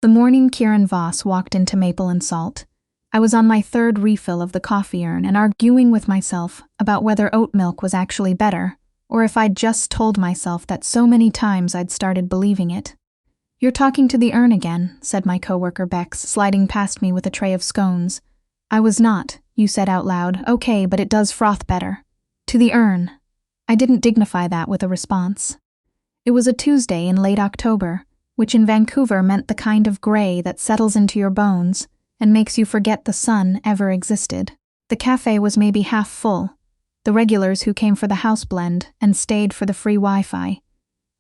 The morning Kieran Voss walked into Maple and Salt, I was on my third refill of the coffee urn and arguing with myself about whether oat milk was actually better, or if I'd just told myself that so many times I'd started believing it. "You're talking to the urn again," said my coworker Bex, sliding past me with a tray of scones. "I was not," you said out loud. "Okay, but it does froth better." "To the urn." I didn't dignify that with a response. It was a Tuesday in late October, which in Vancouver meant the kind of gray that settles into your bones and makes you forget the sun ever existed. The cafe was maybe half full, the regulars who came for the house blend and stayed for the free Wi-Fi,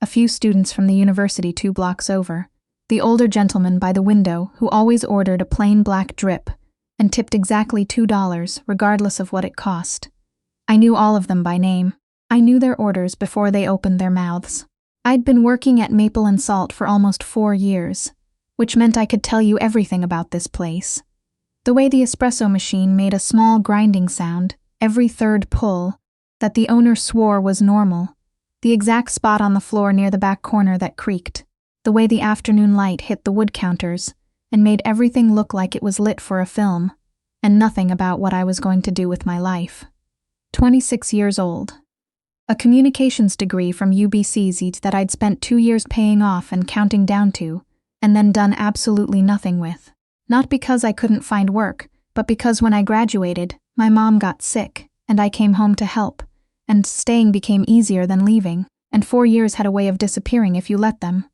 a few students from the university 2 blocks over, the older gentleman by the window who always ordered a plain black drip and tipped exactly $2 regardless of what it cost. I knew all of them by name. I knew their orders before they opened their mouths. I'd been working at Maple and Salt for almost 4 years, which meant I could tell you everything about this place. The way the espresso machine made a small grinding sound every third pull that the owner swore was normal, the exact spot on the floor near the back corner that creaked, the way the afternoon light hit the wood counters and made everything look like it was lit for a film, and nothing about what I was going to do with my life. 26 years old. A communications degree from UBC that I'd spent 2 years paying off and counting down to, and then done absolutely nothing with. Not because I couldn't find work, but because when I graduated, my mom got sick, and I came home to help, and staying became easier than leaving, and 4 years had a way of disappearing if you let them.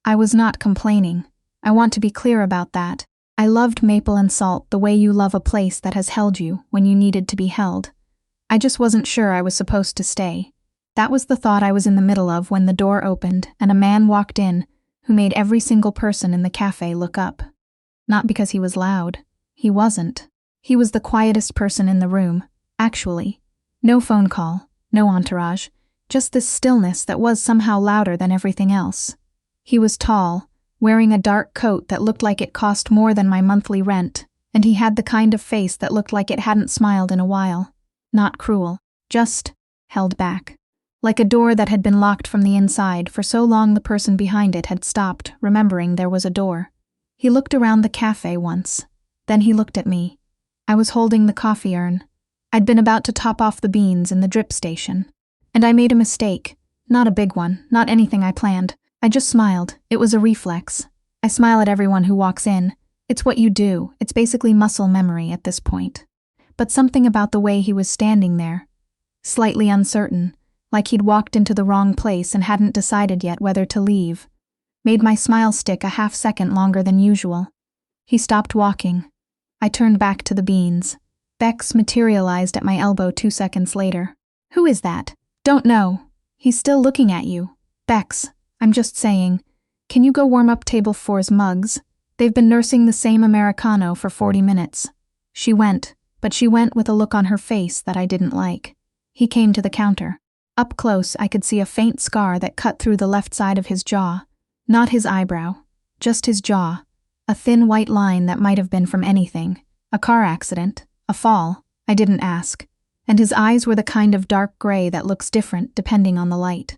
I was not complaining. I want to be clear about that. I loved Maple and Salt the way you love a place that has held you when you needed to be held. I just wasn't sure I was supposed to stay. That was the thought I was in the middle of when the door opened and a man walked in who made every single person in the cafe look up. Not because he was loud. He wasn't. He was the quietest person in the room, actually. No phone call, no entourage, just this stillness that was somehow louder than everything else. He was tall, wearing a dark coat that looked like it cost more than my monthly rent, and he had the kind of face that looked like it hadn't smiled in a while. Not cruel, just held back. Like a door that had been locked from the inside for so long the person behind it had stopped, remembering there was a door. He looked around the cafe once. Then he looked at me. I was holding the coffee urn. I'd been about to top off the beans in the drip station. And I made a mistake. Not a big one, not anything I planned. I just smiled. It was a reflex. I smile at everyone who walks in. It's what you do. It's basically muscle memory at this point. But something about the way he was standing there, slightly uncertain, like he'd walked into the wrong place and hadn't decided yet whether to leave, made my smile stick a half-second longer than usual. He stopped walking. I turned back to the beans. Bex materialized at my elbow 2 seconds later. "Who is that?" "Don't know. He's still looking at you." "Bex, I'm just saying, can you go warm up table 4's mugs? They've been nursing the same Americano for 40 minutes. She went, but she went with a look on her face that I didn't like. He came to the counter. Up close, I could see a faint scar that cut through the left side of his jaw. Not his eyebrow, just his jaw. A thin white line that might have been from anything. A car accident, a fall, I didn't ask. And his eyes were the kind of dark gray that looks different depending on the light.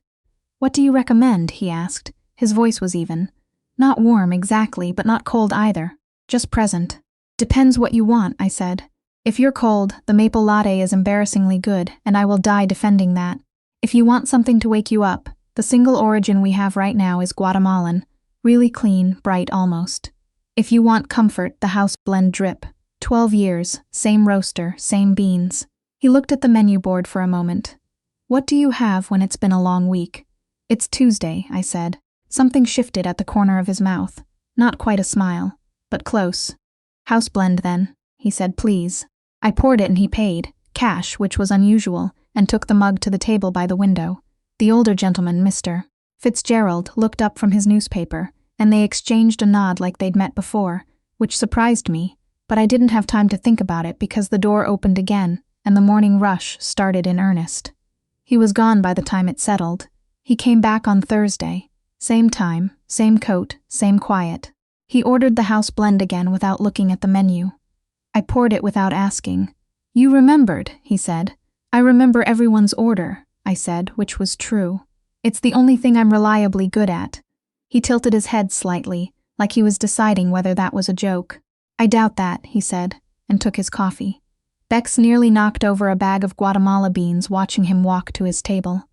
"What do you recommend?" he asked. His voice was even. Not warm exactly, but not cold either. Just present. "Depends what you want," I said. "If you're cold, the maple latte is embarrassingly good, and I will die defending that. If you want something to wake you up, the single origin we have right now is Guatemalan, really clean, bright almost. If you want comfort, the house blend drip. 12 years, same roaster, same beans." He looked at the menu board for a moment. "What do you have when it's been a long week?" "It's Tuesday," I said. Something shifted at the corner of his mouth. Not quite a smile, but close. "House blend then," he said, "please." I poured it and he paid, cash, which was unusual, and took the mug to the table by the window. The older gentleman, Mr. Fitzgerald, looked up from his newspaper, and they exchanged a nod like they'd met before, which surprised me, but I didn't have time to think about it because the door opened again, and the morning rush started in earnest. He was gone by the time it settled. He came back on Thursday. Same time, same coat, same quiet. He ordered the house blend again without looking at the menu. I poured it without asking. "You remembered," he said. "I remember everyone's order," I said, which was true. "It's the only thing I'm reliably good at." He tilted his head slightly, like he was deciding whether that was a joke. "I doubt that," he said, and took his coffee. Bex nearly knocked over a bag of Guatemala beans watching him walk to his table.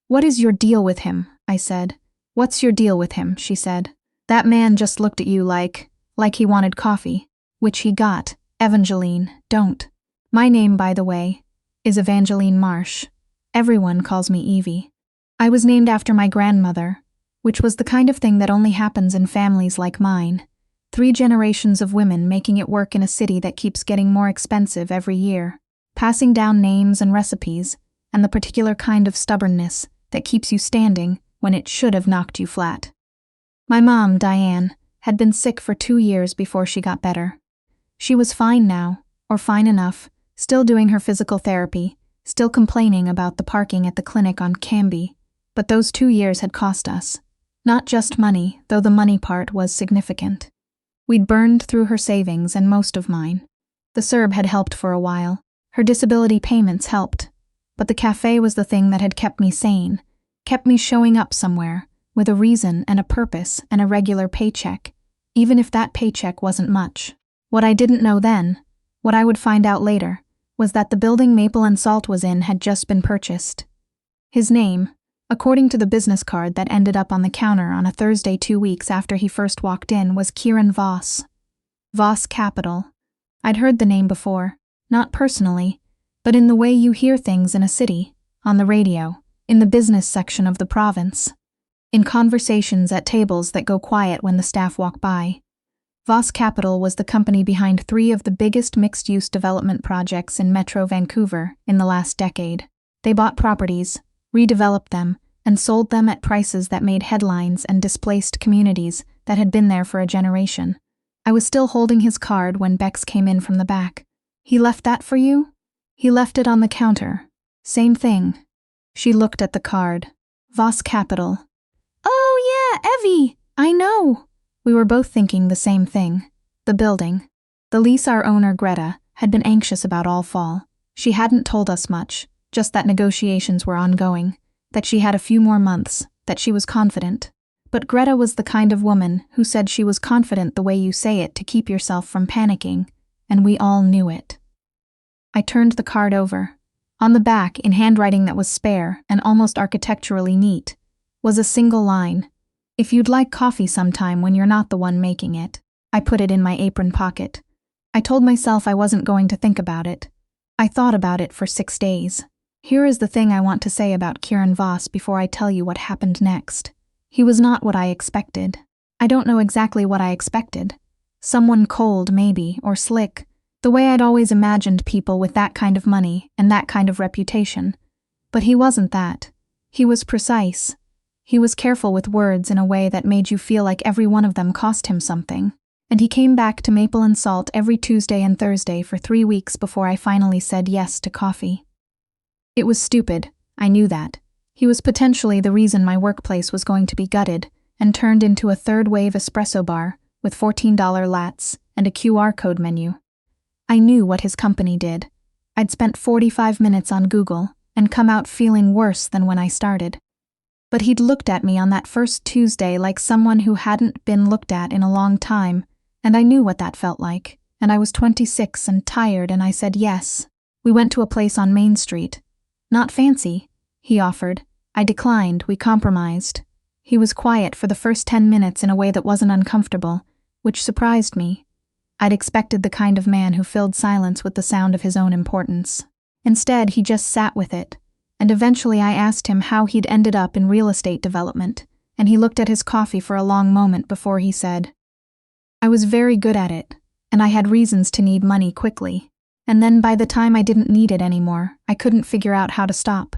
"What is your deal with him?" I said. "What's your deal with him?" she said. "That man just looked at you like he wanted coffee." "Which he got. Evangeline, don't. My name, by the way, is Evangeline Marsh. Everyone calls me Evie. I was named after my grandmother, which was the kind of thing that only happens in families like mine. 3 generations of women making it work in a city that keeps getting more expensive every year, passing down names and recipes, and the particular kind of stubbornness that keeps you standing when it should have knocked you flat. My mom, Diane, had been sick for 2 years before she got better. She was fine now, or fine enough, still doing her physical therapy, still complaining about the parking at the clinic on Canby, but those 2 years had cost us. Not just money, though the money part was significant. We'd burned through her savings and most of mine. The CERB had helped for a while. Her disability payments helped. But the cafe was the thing that had kept me sane, kept me showing up somewhere, with a reason and a purpose and a regular paycheck, even if that paycheck wasn't much. What I didn't know then, what I would find out later, was that the building Maple and Salt was in had just been purchased. His name, according to the business card that ended up on the counter on a Thursday 2 weeks after he first walked in, was Kieran Voss. Voss Capital. I'd heard the name before, not personally, but in the way you hear things in a city, on the radio, in the business section of the province, in conversations at tables that go quiet when the staff walk by. Voss Capital was the company behind 3 of the biggest mixed-use development projects in Metro Vancouver in the last decade. They bought properties, redeveloped them, and sold them at prices that made headlines and displaced communities that had been there for a generation. I was still holding his card when Bex came in from the back. "He left that for you?" "He left it on the counter. Same thing." She looked at the card. Voss Capital. "Oh yeah, Evie! I know!" We were both thinking the same thing. The building. The lease our owner, Greta, had been anxious about all fall. She hadn't told us much, just that negotiations were ongoing, that she had a few more months, that she was confident. But Greta was the kind of woman who said she was confident the way you say it to keep yourself from panicking, and we all knew it. I turned the card over. On the back, in handwriting that was spare and almost architecturally neat, was a single line. "If you'd like coffee sometime when you're not the one making it." I put it in my apron pocket. I told myself I wasn't going to think about it. I thought about it for 6 days. Here is the thing I want to say about Kieran Voss before I tell you what happened next. He was not what I expected. I don't know exactly what I expected. Someone cold, maybe, or slick, the way I'd always imagined people with that kind of money and that kind of reputation. But he wasn't that. He was precise. He was careful with words in a way that made you feel like every one of them cost him something. And he came back to Maple and Salt every Tuesday and Thursday for 3 weeks before I finally said yes to coffee. It was stupid, I knew that. He was potentially the reason my workplace was going to be gutted and turned into a third-wave espresso bar with $14 lats and a QR code menu. I knew what his company did. I'd spent 45 minutes on Google and come out feeling worse than when I started. But he'd looked at me on that first Tuesday like someone who hadn't been looked at in a long time, and I knew what that felt like, and I was 26 and tired, and I said yes. We went to a place on Main Street. "Not fancy," he offered. I declined. We compromised. He was quiet for the first 10 minutes in a way that wasn't uncomfortable, which surprised me. I'd expected the kind of man who filled silence with the sound of his own importance. Instead, he just sat with it. And eventually I asked him how he'd ended up in real estate development, and he looked at his coffee for a long moment before he said, "I was very good at it, and I had reasons to need money quickly. And then by the time I didn't need it anymore, I couldn't figure out how to stop.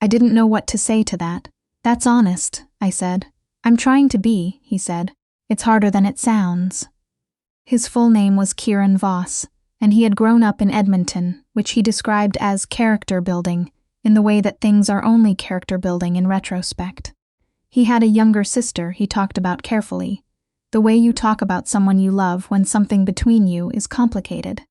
I didn't know what to say to that." "That's honest," I said. "I'm trying to be," he said. "It's harder than it sounds." His full name was Kieran Voss, and he had grown up in Edmonton, which he described as character building, in the way that things are only character building in retrospect. He had a younger sister he talked about carefully, the way you talk about someone you love when something between you is complicated.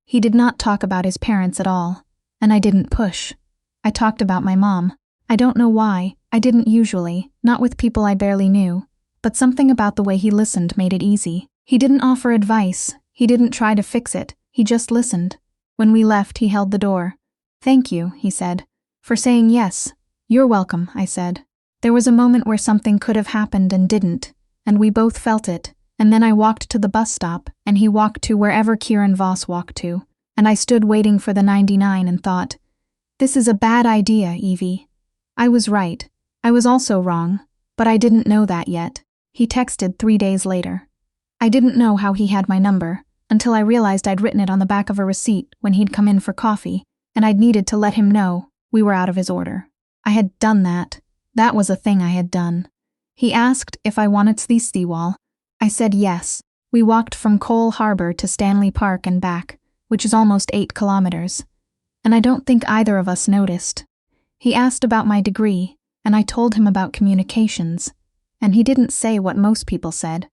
He did not talk about his parents at all, and I didn't push. I talked about my mom. I don't know why, I didn't usually, not with people I barely knew. but something about the way he listened made it easy. He didn't offer advice, he didn't try to fix it, he just listened. When we left, he held the door. "Thank you," he said, "for saying yes." "You're welcome," I said. There was a moment where something could have happened and didn't, and we both felt it, and then I walked to the bus stop, and he walked to wherever Kieran Voss walked to, and I stood waiting for the 99 and thought, "This is a bad idea, Evie." I was right. I was also wrong, but I didn't know that yet. He texted 3 days later. I didn't know how he had my number, until I realized I'd written it on the back of a receipt when he'd come in for coffee, and I'd needed to let him know we were out of his order. I had done that. That was a thing I had done. He asked if I wanted Seawall. I said yes. We walked from Cole Harbor to Stanley Park and back, which is almost 8 kilometers. And I don't think either of us noticed. He asked about my degree, and I told him about communications, and he didn't say what most people said,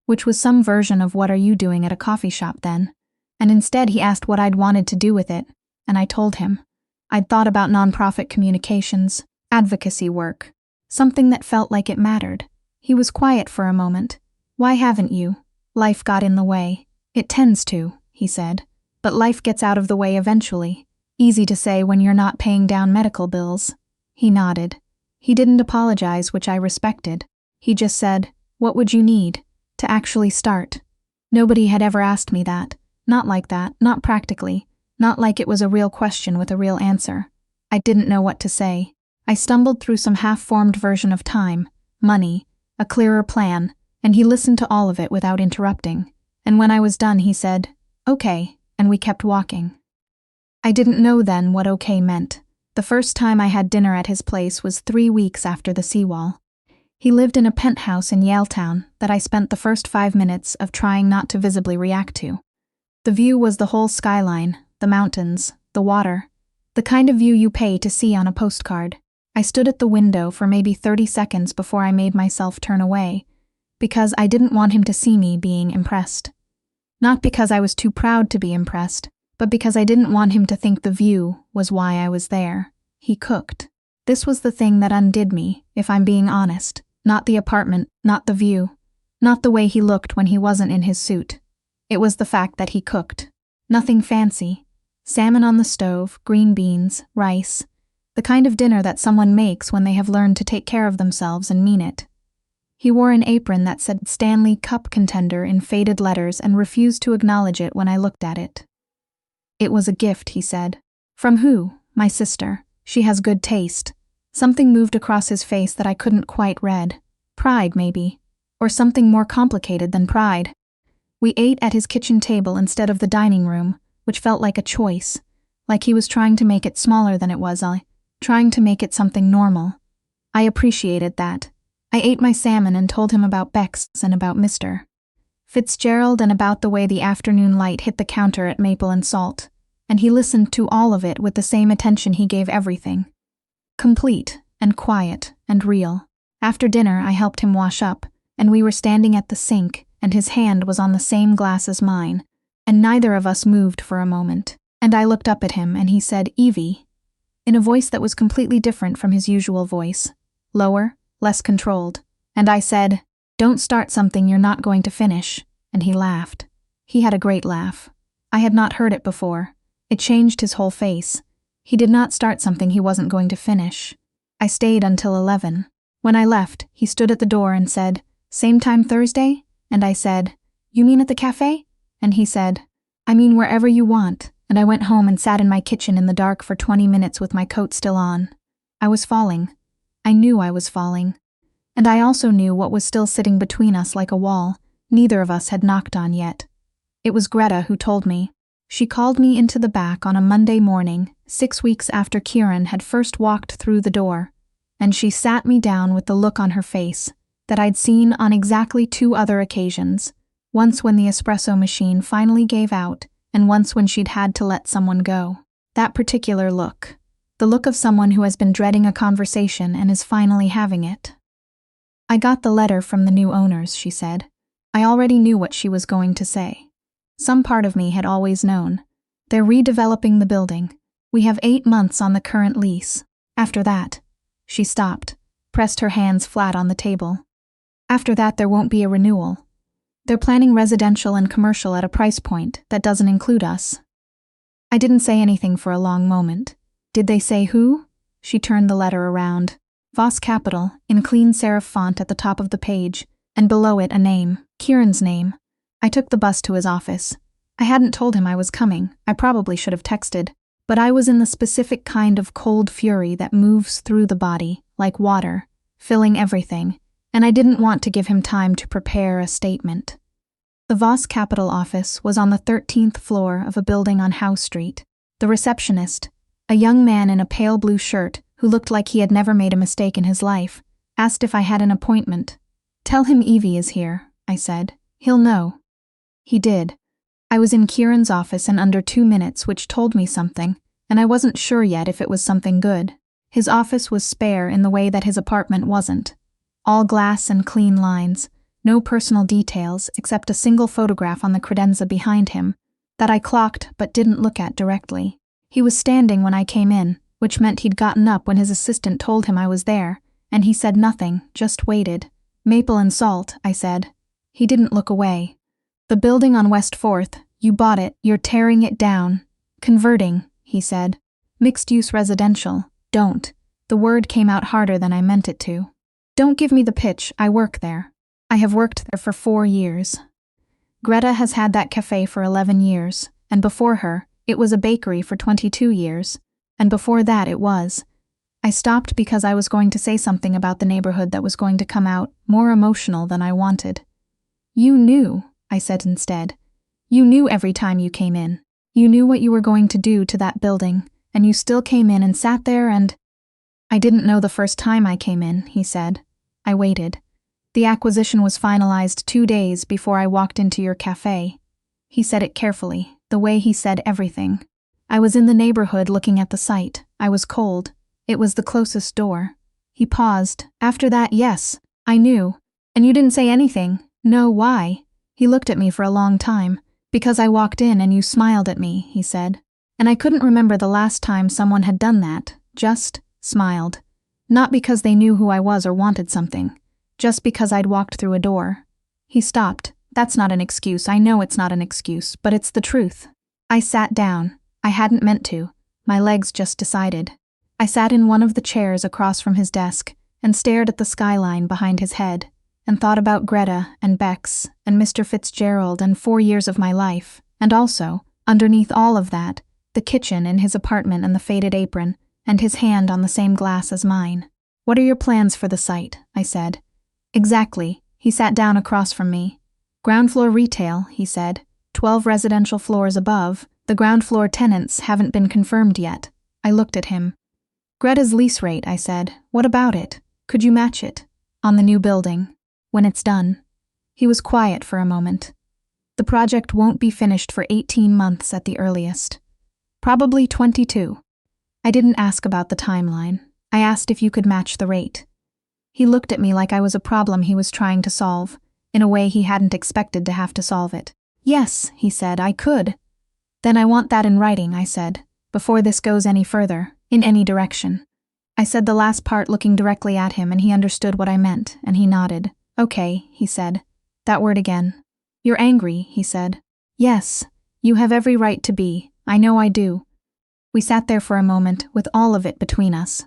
which was some version of "what are you doing at a coffee shop then?" And instead he asked what I'd wanted to do with it, and I told him. I'd thought about nonprofit communications, advocacy work, something that felt like it mattered. He was quiet for a moment. "Why haven't you?" "Life got in the way." "It tends to," he said, "but life gets out of the way eventually. Easy to say when you're not paying down medical bills." He nodded. He didn't apologize, which I respected. He just said, "What would you need to actually start?" Nobody had ever asked me that. Not like that, not practically, not like it was a real question with a real answer. I didn't know what to say. I stumbled through some half-formed version of time, money, a clearer plan, and he listened to all of it without interrupting. And when I was done, he said, "Okay," and we kept walking. I didn't know then what okay meant. The first time I had dinner at his place was 3 weeks after the seawall. He lived in a penthouse in Yaletown that I spent the first 5 minutes of trying not to visibly react to. The view was the whole skyline, the mountains, the water, the kind of view you pay to see on a postcard. I stood at the window for maybe 30 seconds before I made myself turn away, because I didn't want him to see me being impressed. Not because I was too proud to be impressed, but because I didn't want him to think the view was why I was there. He cooked. This was the thing that undid me, if I'm being honest. Not the apartment, not the view, not the way he looked when he wasn't in his suit. It was the fact that he cooked. Nothing fancy. Salmon on the stove, green beans, rice. The kind of dinner that someone makes when they have learned to take care of themselves and mean it. He wore an apron that said Stanley Cup Contender in faded letters and refused to acknowledge it when I looked at it. "It was a gift," he said. "From who?" "My sister. She has good taste." Something moved across his face that I couldn't quite read. Pride, maybe. Or something more complicated than pride. We ate at his kitchen table instead of the dining room, which felt like a choice, like he was trying to make it smaller than it was, trying to make it something normal. I appreciated that. I ate my salmon and told him about Bex and about Mr. Fitzgerald and about the way the afternoon light hit the counter at Maple and Salt, and he listened to all of it with the same attention he gave everything. Complete and quiet and real. After dinner, I helped him wash up, and we were standing at the sink, and his hand was on the same glass as mine, and neither of us moved for a moment. And I looked up at him, and he said, "Evie," in a voice that was completely different from his usual voice, lower, less controlled. And I said, "Don't start something you're not going to finish," and he laughed. He had a great laugh. I had not heard it before. It changed his whole face. He did not start something he wasn't going to finish. I stayed until 11. When I left, he stood at the door and said, "Same time Thursday?" And I said, "You mean at the cafe?" And he said, "I mean wherever you want." And I went home and sat in my kitchen in the dark for 20 minutes with my coat still on. I was falling. I knew I was falling. And I also knew what was still sitting between us like a wall. Neither of us had knocked on yet. It was Greta who told me. She called me into the back on a Monday morning, 6 weeks after Kieran had first walked through the door, and she sat me down with the look on her face that I'd seen on exactly 2 other occasions, once when the espresso machine finally gave out, and once when she'd had to let someone go. That particular look. The look of someone who has been dreading a conversation and is finally having it. "I got the letter from the new owners," she said. I already knew what she was going to say. Some part of me had always known. They're redeveloping the building. We have 8 months on the current lease. After that, she stopped, pressed her hands flat on the table. After that, there won't be a renewal. They're planning residential and commercial at a price point that doesn't include us." I didn't say anything for a long moment. "Did they say who?" She turned the letter around. Voss Capital, in clean serif font at the top of the page, and below it a name, Kieran's name. I took the bus to his office. I hadn't told him I was coming. I probably should have texted. But I was in the specific kind of cold fury that moves through the body, like water, filling everything, and I didn't want to give him time to prepare a statement. The Voss Capital office was on the 13th floor of a building on Howe Street. The receptionist, a young man in a pale blue shirt who looked like he had never made a mistake in his life, asked if I had an appointment. "Tell him Evie is here," I said. "He'll know." He did. I was in Kieran's office in under 2 minutes, which told me something, and I wasn't sure yet if it was something good. His office was spare in the way that his apartment wasn't. All glass and clean lines, no personal details except a single photograph on the credenza behind him that I clocked but didn't look at directly. He was standing when I came in, which meant he'd gotten up when his assistant told him I was there, and he said nothing, just waited. "Maple and Salt," I said. He didn't look away. "The building on West 4th, you bought it, you're tearing it down. Converting," he said. "Mixed-use residential. Don't." The word came out harder than I meant it to. "Don't give me the pitch, I work there. I have worked there for 4 years. Greta has had that cafe for 11 years, and before her, it was a bakery for 22 years, and before that it was." I stopped because I was going to say something about the neighborhood that was going to come out more emotional than I wanted. "You knew," I said instead. "You knew every time you came in. You knew what you were going to do to that building, and you still came in and sat there and—" "I didn't know the first time I came in," he said. I waited. "The acquisition was finalized 2 days before I walked into your cafe." He said it carefully, the way he said everything. "I was in the neighborhood looking at the site. I was cold. It was the closest door." He paused. "After that, yes, I knew. And you didn't say anything. No, why?" He looked at me for a long time. "Because I walked in and you smiled at me," he said. And I couldn't remember the last time someone had done that, just smiled. Not because they knew who I was or wanted something, just because I'd walked through a door. He stopped. "That's not an excuse. I know it's not an excuse, but it's the truth." I sat down. I hadn't meant to. My legs just decided. I sat in one of the chairs across from his desk and stared at the skyline behind his head and thought about Greta and Bex and Mr. Fitzgerald and 4 years of my life, and also, underneath all of that, the kitchen in his apartment and the faded apron, and his hand on the same glass as mine. "What are your plans for the site?" I said. "Exactly." He sat down across from me. "Ground floor retail," he said. 12 residential floors above. The ground floor tenants haven't been confirmed yet. I looked at him. "Greta's lease rate," I said. "What about it? Could you match it? On the new building. When it's done." He was quiet for a moment. "The project won't be finished for 18 months at the earliest. Probably 22. I didn't ask about the timeline. I asked if you could match the rate." He looked at me like I was a problem he was trying to solve, in a way he hadn't expected to have to solve it. "Yes," he said, "I could." "Then I want that in writing," I said, "before this goes any further, in any direction." I said the last part looking directly at him, and he understood what I meant, and he nodded. "Okay," he said. "That word again." "You're angry," he said. "Yes, you have every right to be. I know I do." We sat there for a moment, with all of it between us.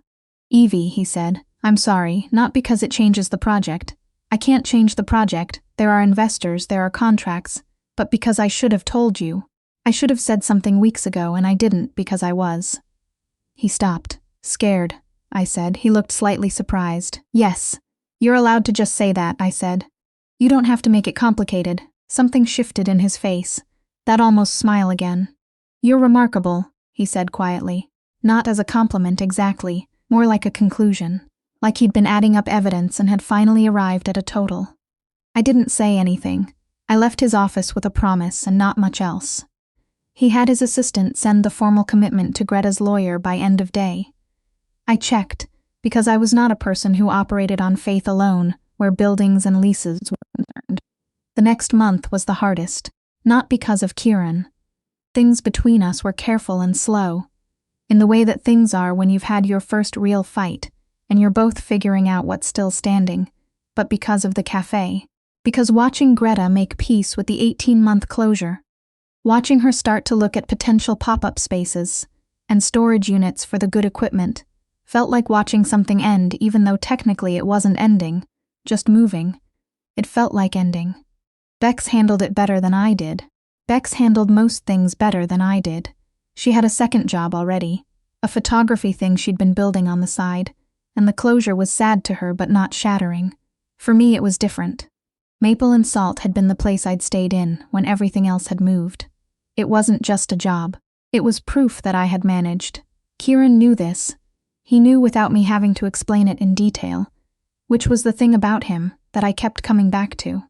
"Evie," he said, "I'm sorry, not because it changes the project. I can't change the project. There are investors, there are contracts, but because I should have told you. I should have said something weeks ago, and I didn't because I was." He stopped. "Scared," I said. He looked slightly surprised. "Yes. You're allowed to just say that," I said. "You don't have to make it complicated." Something shifted in his face. That almost smile again. "You're remarkable," he said quietly. Not as a compliment exactly, more like a conclusion. Like he'd been adding up evidence and had finally arrived at a total. I didn't say anything. I left his office with a promise and not much else. He had his assistant send the formal commitment to Greta's lawyer by end of day. I checked, because I was not a person who operated on faith alone, where buildings and leases were concerned. The next month was the hardest, not because of Kieran. Things between us were careful and slow, in the way that things are when you've had your first real fight, and you're both figuring out what's still standing, but because of the cafe. Because watching Greta make peace with the 18-month closure, watching her start to look at potential pop-up spaces and storage units for the good equipment, felt like watching something end even though technically it wasn't ending, just moving. It felt like ending. Bex handled it better than I did. Bex handled most things better than I did. She had a second job already, a photography thing she'd been building on the side, and the closure was sad to her but not shattering. For me it was different. Maple and Salt had been the place I'd stayed in when everything else had moved. It wasn't just a job. It was proof that I had managed. Kieran knew this. He knew without me having to explain it in detail, which was the thing about him that I kept coming back to.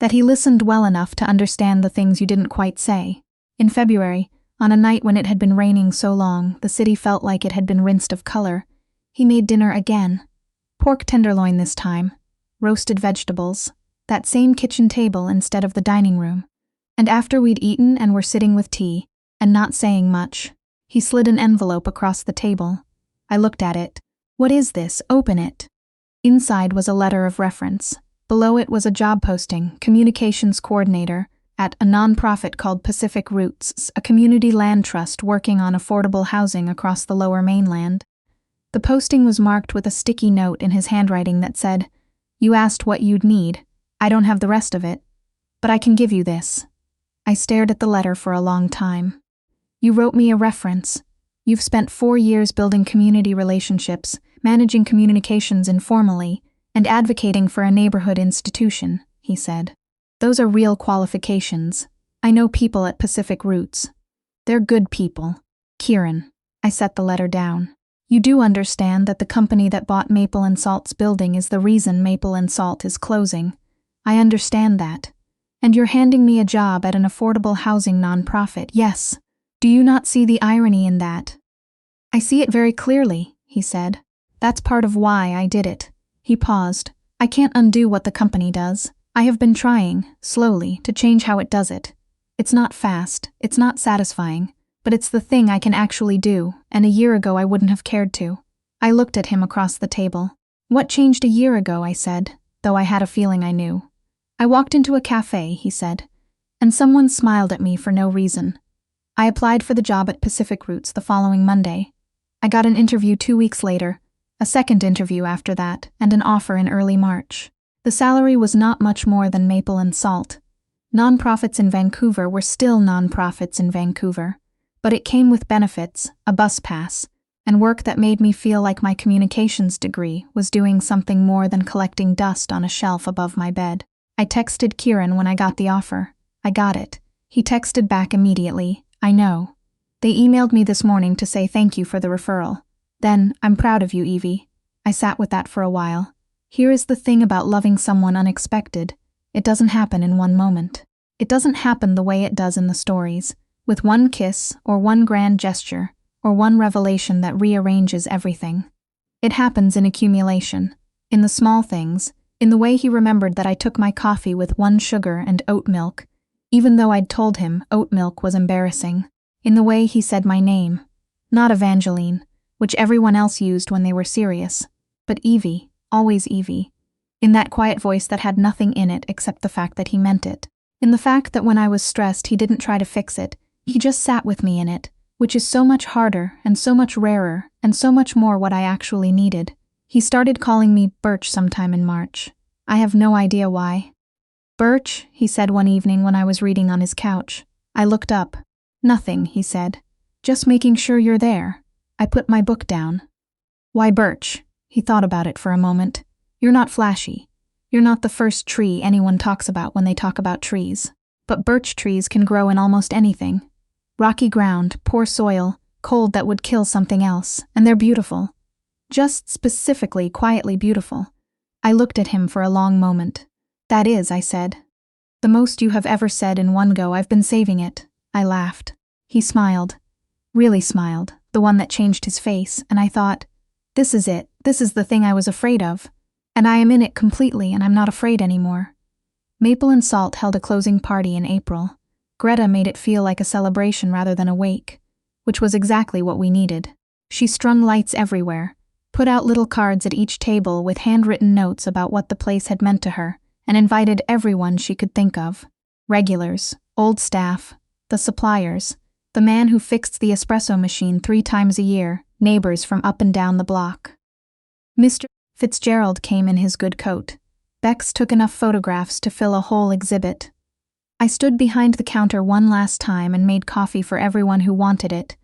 That he listened well enough to understand the things you didn't quite say. In February, on a night when it had been raining so long the city felt like it had been rinsed of color, he made dinner again. Pork tenderloin this time, roasted vegetables, that same kitchen table instead of the dining room. And after we'd eaten and were sitting with tea, and not saying much, he slid an envelope across the table. I looked at it. What is this? Open it. Inside was a letter of reference. Below it was a job posting, communications coordinator, at a nonprofit called Pacific Roots, a community land trust working on affordable housing across the Lower Mainland. The posting was marked with a sticky note in his handwriting that said, "You asked what you'd need. I don't have the rest of it, but I can give you this." I stared at the letter for a long time. You wrote me a reference. You've spent 4 years building community relationships, managing communications informally, and advocating for a neighborhood institution, he said. Those are real qualifications. I know people at Pacific Roots. They're good people. Kieran. I set the letter down. You do understand that the company that bought Maple and Salt's building is the reason Maple and Salt is closing. I understand that. And you're handing me a job at an affordable housing nonprofit, yes. Do you not see the irony in that? I see it very clearly, he said. That's part of why I did it. He paused. I can't undo what the company does. I have been trying, slowly, to change how it does it. It's not fast, it's not satisfying, but it's the thing I can actually do, and a year ago I wouldn't have cared to. I looked at him across the table. What changed a year ago, I said, though I had a feeling I knew. I walked into a cafe, he said, and someone smiled at me for no reason. I applied for the job at Pacific Roots the following Monday. I got an interview 2 weeks later, a second interview after that, and an offer in early March. The salary was not much more than Maple and Salt. Nonprofits in Vancouver were still nonprofits in Vancouver, but it came with benefits, a bus pass, and work that made me feel like my communications degree was doing something more than collecting dust on a shelf above my bed. I texted Kieran when I got the offer. I got it. He texted back immediately. I know. They emailed me this morning to say thank you for the referral. Then, I'm proud of you, Evie. I sat with that for a while. Here is the thing about loving someone unexpected. It doesn't happen in one moment. It doesn't happen the way it does in the stories, with one kiss, or one grand gesture, or one revelation that rearranges everything. It happens in accumulation, in the small things, in the way he remembered that I took my coffee with 1 sugar and oat milk, even though I'd told him oat milk was embarrassing, in the way he said my name, not Evangeline, which everyone else used when they were serious, but Evie, always Evie, in that quiet voice that had nothing in it except the fact that he meant it, in the fact that when I was stressed he didn't try to fix it, he just sat with me in it, which is so much harder and so much rarer and so much more what I actually needed. He started calling me Birch sometime in March. I have no idea why. Birch, he said one evening when I was reading on his couch. I looked up. Nothing, he said. Just making sure you're there. I put my book down. Why Birch? He thought about it for a moment. You're not flashy. You're not the first tree anyone talks about when they talk about trees. But birch trees can grow in almost anything. Rocky ground, poor soil, cold that would kill something else, and they're beautiful. Just specifically, quietly beautiful. I looked at him for a long moment. That is, I said. The most you have ever said in one go. I've been saving it. I laughed. He smiled. Really smiled, the one that changed his face, and I thought, this is it. This is the thing I was afraid of. And I am in it completely, and I'm not afraid anymore. Maple and Salt held a closing party in April. Greta made it feel like a celebration rather than a wake, which was exactly what we needed. She strung lights everywhere, put out little cards at each table with handwritten notes about what the place had meant to her, and invited everyone she could think of. Regulars, old staff, the suppliers, the man who fixed the espresso machine 3 times a year, neighbors from up and down the block. Mr. Fitzgerald came in his good coat. Bex took enough photographs to fill a whole exhibit. I stood behind the counter one last time and made coffee for everyone who wanted it,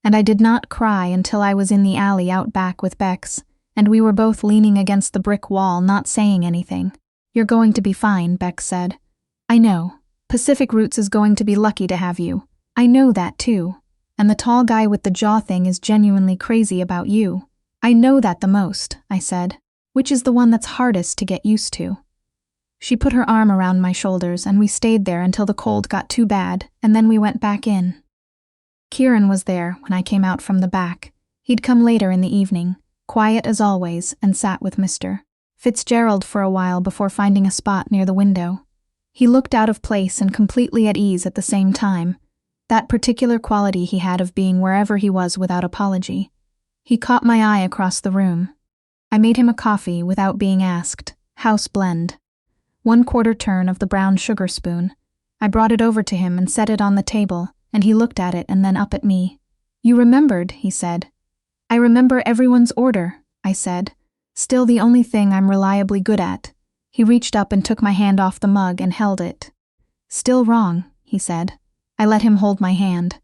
and I did not cry until I was in the alley out back with Bex, and we were both leaning against the brick wall, not saying anything. "You're going to be fine," Bex said. "I know. Pacific Roots is going to be lucky to have you. I know that too. And the tall guy with the jaw thing is genuinely crazy about you. I know that the most," I said. "Which is the one that's hardest to get used to?" She put her arm around my shoulders, and we stayed there until the cold got too bad, and then we went back in. Kieran was there when I came out from the back. He'd come later in the evening, quiet as always, and sat with Mr. Fitzgerald for a while before finding a spot near the window. He looked out of place and completely at ease at the same time, that particular quality he had of being wherever he was without apology. He caught my eye across the room. I made him a coffee without being asked, house blend. 1/4 turn of the brown sugar spoon. I brought it over to him and set it on the table, and he looked at it and then up at me. "You remembered," he said. "I remember everyone's order," I said. "Still the only thing I'm reliably good at." He reached up and took my hand off the mug and held it. "Still wrong," he said. I let him hold my hand.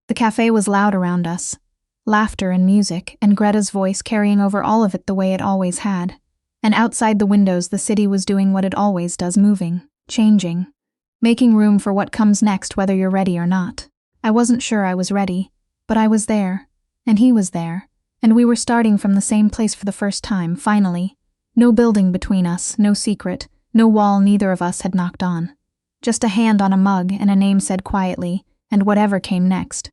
The cafe was loud around us. Laughter and music, and Greta's voice carrying over all of it the way it always had. And outside the windows the city was doing what it always does, moving, changing, making room for what comes next whether you're ready or not. I wasn't sure I was ready, but I was there, and he was there, and we were starting from the same place for the first time, finally. No building between us, no secret, no wall neither of us had knocked on. Just a hand on a mug and a name said quietly, and whatever came next,